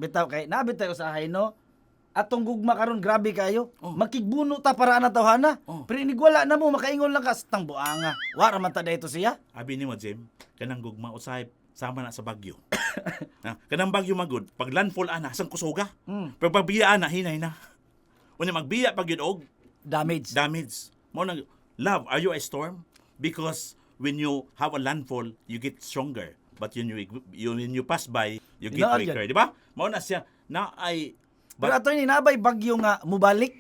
Bitaw kay nabi tayo usahay no. Atong gugma karon grabe kayo. Oh. Makigbuno ta para na tawhana. Oh. Pero inigwala na mo makaingon lang ka sa tang buanga. Wa ra man ta dayto siya. Abi ni mo, Jim, kanang gugma usay sama na sa bagyo. Kanang bagyo magud, pag landfall ana sang kusuga. Pero pag biya ana hinay na. Unya magbiya pag yun og Damage. damage. Mo nang love, are you a storm? Because when you have a landfall, you get stronger. But when you pass by, you get Inaad weaker, yan. di ba? Mao na siya na ay Pero ato ni nabay bagyo nga mubalik.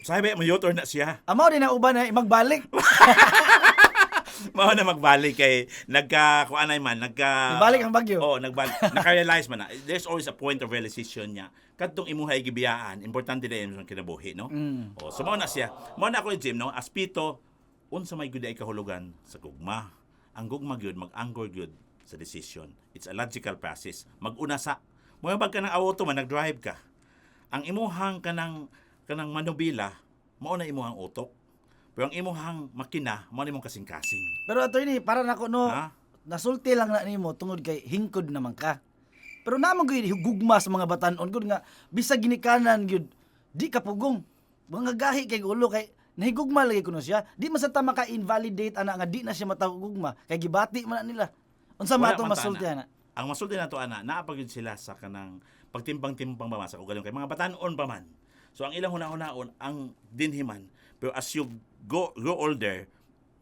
sabi mo yotor na siya. Amaw din na uban na magbalik. Mao na magbalik kay nagka-kuanay man, Ibalik ang bagyo. Oo, naka-realize man na. There's always a point of realization niya. Kadtong imuhay gibiyaan, importante din yung kinabuhi, no? Oh, so mao na siya. Mao na ako Jim, no? Aspito unsa may gud ay kahulugan sa gugma. Ang gugma gyud mag-anchor gyud sa decision. It's a logical process. Mag-una sa mo bag ka ng auto man nag-drive ka. Ang imuhang kanang manubila mao na imuhang utok. Pero ang imuhang makina mao na imong kasing-kasing. Pero ato ni para nako no. Ha? Nasulti lang na nimo tungod kay hingkod naman ka. Pero naman gyud gugma sa mga batan-on gud nga bisag ginikanan gyud di ka pugong. Mga gahi kay ulo kay nahigugma lagi kuno siya. Di man sa ta maka-invalidate ana nga di na siya matagugma kay gibati man na nila. Unsa man Wala ato man ta, masulti ana? Ang masulti na to ana, naapagid sila sa kanang pagtimbang-timbang ba sa ugalong kay mga batanon pa man. So ang ilang hunahon ang dinhiman. Pero as you grow older,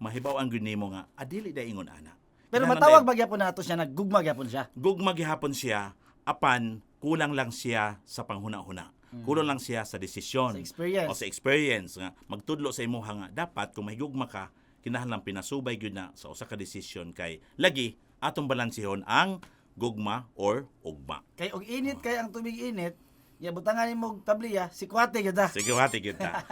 mahibaw ang gyud nimo nga adili da ingon ana. Pero Kinahanglan matawag day- ba gyapon nato siya naggugma gyapon siya. gugma gihapon siya apan kulang lang siya sa panghuna-huna. Kulang lang siya sa desisyon Sa experience. o sa experience nga magtudlo sa imong nga dapat kung mahigugma ka kinahanglan pinasubay gyud na sa usa ka desisyon kay lagi atong balansihon ang gugma or ugma. Kay og init kay ang tubig init, ya butangan nimo og tabliya, si kwate gyud ah. Sige, hati kita.